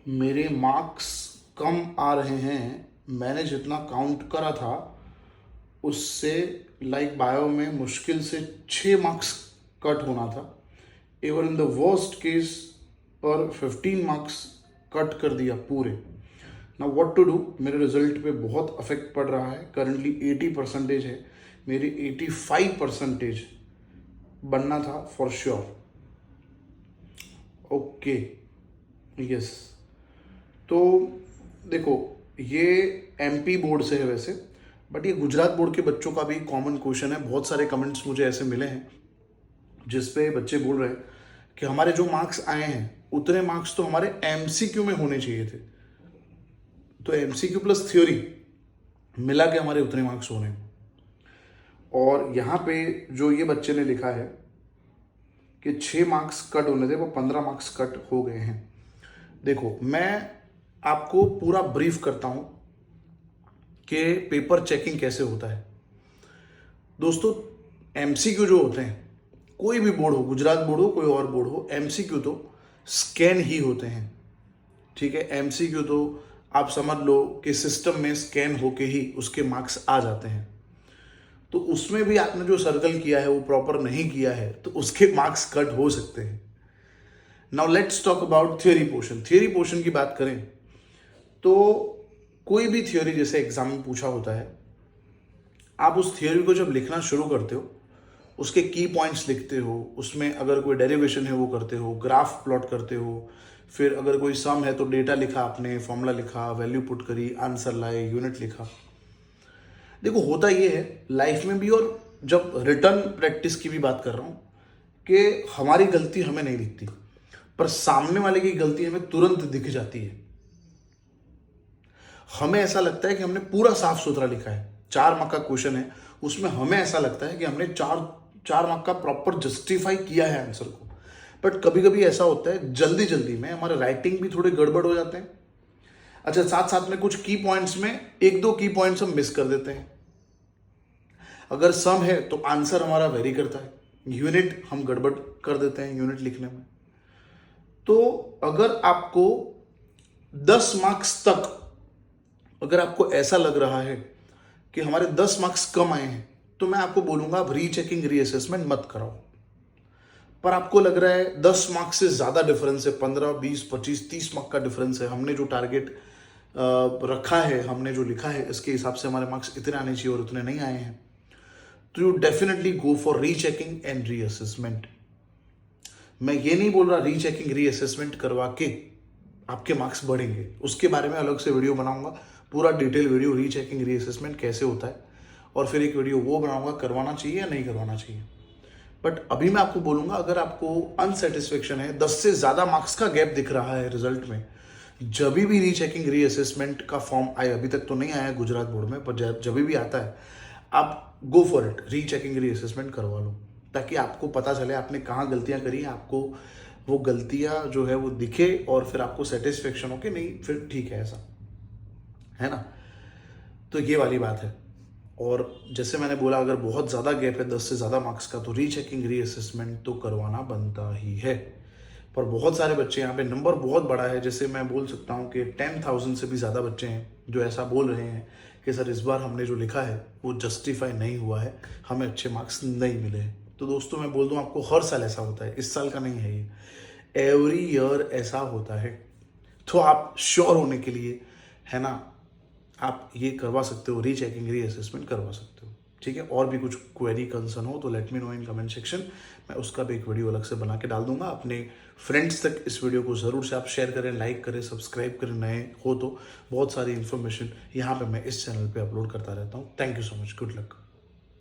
मेरे मार्क्स कम आ रहे हैं। मैंने जितना काउंट करा था उससे लाइक बायो में मुश्किल से 6 मार्क्स कट होना था। Ever in the worst case पर 15 मार्क्स कट कर दिया पूरे। ना व्हाट टू डू, मेरे रिजल्ट पे बहुत अफेक्ट पड़ रहा है। करंटली 80% है, मेरी 85% बनना था फॉर श्योर। Okay, yes. तो देखो, ये एमपी बोर्ड से है वैसे, बट ये गुजरात बोर्ड के बच्चों का भी कॉमन क्वेश्चन है। बहुत सारे कमेंट्स मुझे ऐसे मिले हैं जिस पे बच्चे बोल रहे हैं कि हमारे जो मार्क्स आए हैं उतने मार्क्स तो हमारे एमसीक्यू में होने चाहिए थे, तो एमसीक्यू प्लस थ्योरी मिला के हमारे उतने मार्क्स होने। और यहाँ पे जो ये बच्चे ने लिखा है कि 6 मार्क्स कट होने थे, वो 15 मार्क्स कट हो गए हैं। देखो, मैं आपको पूरा ब्रीफ करता हूं कि पेपर चेकिंग कैसे होता है। दोस्तों, एमसीक्यू जो होते हैं, कोई भी बोर्ड हो, गुजरात बोर्ड हो कोई और बोर्ड हो, एमसीक्यू तो स्कैन ही होते हैं। ठीक है, एमसीक्यू तो आप समझ लो कि सिस्टम में स्कैन होके ही उसके मार्क्स आ जाते हैं। तो उसमें भी आपने जो सर्कल किया है वो प्रॉपर नहीं किया है तो उसके मार्क्स कट हो सकते हैं। Now let's talk about theory portion. Theory portion की बात करें तो कोई भी थ्योरी जैसे एग्जाम में पूछा होता है, आप उस थ्योरी को जब लिखना शुरू करते हो, उसके की पॉइंट्स लिखते हो, उसमें अगर कोई डेरिवेशन है वो करते हो, ग्राफ प्लॉट करते हो, फिर अगर कोई सम है तो डेटा लिखा आपने, फॉर्मूला लिखा, वैल्यू पुट करी, आंसर लाए, यूनिट लिखा। देखो, होता ये है लाइफ में भी, और जब रिटर्न प्रैक्टिस की भी बात कर रहा हूँ, कि हमारी गलती हमें नहीं दिखती पर सामने वाले की गलती हमें तुरंत दिख जाती है। हमें ऐसा लगता है कि हमने पूरा साफ सुथरा लिखा है, 4 मार्क का क्वेश्चन है, उसमें हमें ऐसा लगता है कि हमने चार मार्क का प्रॉपर जस्टिफाई किया है आंसर को। बट कभी कभी ऐसा होता है जल्दी जल्दी में हमारे राइटिंग भी थोड़े गड़बड़ हो जाते हैं। अच्छा, साथ साथ में कुछ की पॉइंट्स में 1-2 की पॉइंट्स हम मिस कर देते हैं। अगर सम है तो आंसर हमारा वेरी करता है, यूनिट हम गड़बड़ कर देते हैं यूनिट लिखने में। तो अगर आपको 10 मार्क्स तक अगर आपको ऐसा लग रहा है कि हमारे 10 मार्क्स कम आए हैं, तो मैं आपको बोलूंगा आप रीचेकिंग रीअसेसमेंट मत कराओ। पर आपको लग रहा है 10 मार्क्स से ज्यादा डिफरेंस है, 15, 20, 25, 30 मार्क का डिफरेंस है, हमने जो टारगेट रखा है, हमने जो लिखा है, इसके हिसाब से हमारे मार्क्स इतने आने चाहिए और उतने नहीं आए हैं, तो you definitely go for rechecking and reassessment. मैं ये नहीं बोल रहा रीचेकिंग रीअसेसमेंट करवा के आपके मार्क्स बढ़ेंगे, उसके बारे में अलग से वीडियो बनाऊंगा, पूरा डिटेल वीडियो रीचेकिंग रीअसेसमेंट कैसे होता है, और फिर एक वीडियो वो बनाऊंगा करवाना चाहिए या नहीं करवाना चाहिए। बट अभी मैं आपको बोलूंगा, अगर आपको अनसेटिस्फेक्शन है, 10 से ज्यादा मार्क्स का गैप दिख रहा है रिजल्ट में, जब भी रीचेकिंग रीअसेसमेंट का फॉर्म आए, अभी तक तो नहीं आया है गुजरात बोर्ड में, पर जब भी आता है आप go for it, rechecking reassessment करवा लो, ताकि आपको पता चले आपने कहाँ गलतियां करी हैं, आपको वो गलतियां जो है वो दिखे और फिर आपको सेटिस्फेक्शन हो कि नहीं फिर ठीक है, ऐसा है ना। तो ये वाली बात है। और जैसे मैंने बोला, अगर बहुत ज़्यादा गैप है 10 से ज़्यादा मार्क्स का, तो रीचेकिंग रीअसेसमेंट तो करवाना बनता ही है। पर बहुत सारे बच्चे, यहाँ पे नंबर बहुत बड़ा है, जैसे मैं बोल सकता हूँ कि 10,000 से भी ज़्यादा बच्चे हैं जो ऐसा बोल रहे हैं कि सर इस बार हमने जो लिखा है वो जस्टिफाई नहीं हुआ है, हमें अच्छे मार्क्स नहीं मिले हैं। तो दोस्तों, मैं बोल दूँ आपको, हर साल ऐसा होता है, इस साल का नहीं है ये, एवरी ईयर ऐसा होता है। तो आप श्योर होने के लिए, है ना, आप ये करवा सकते हो, रीचेकिंग रीअसेसमेंट करवा सकते हो। ठीक है, और भी कुछ क्वेरी कंसर्न हो तो let me know in comment section, मैं उसका भी एक वीडियो अलग से बना के डाल दूंगा। अपने फ्रेंड्स तक इस वीडियो को ज़रूर से आप शेयर करें, लाइक करें, सब्सक्राइब करें, नए हो तो। बहुत सारी इन्फॉर्मेशन यहाँ पे मैं इस चैनल पे अपलोड करता रहता हूँ। Thank you so much, good luck.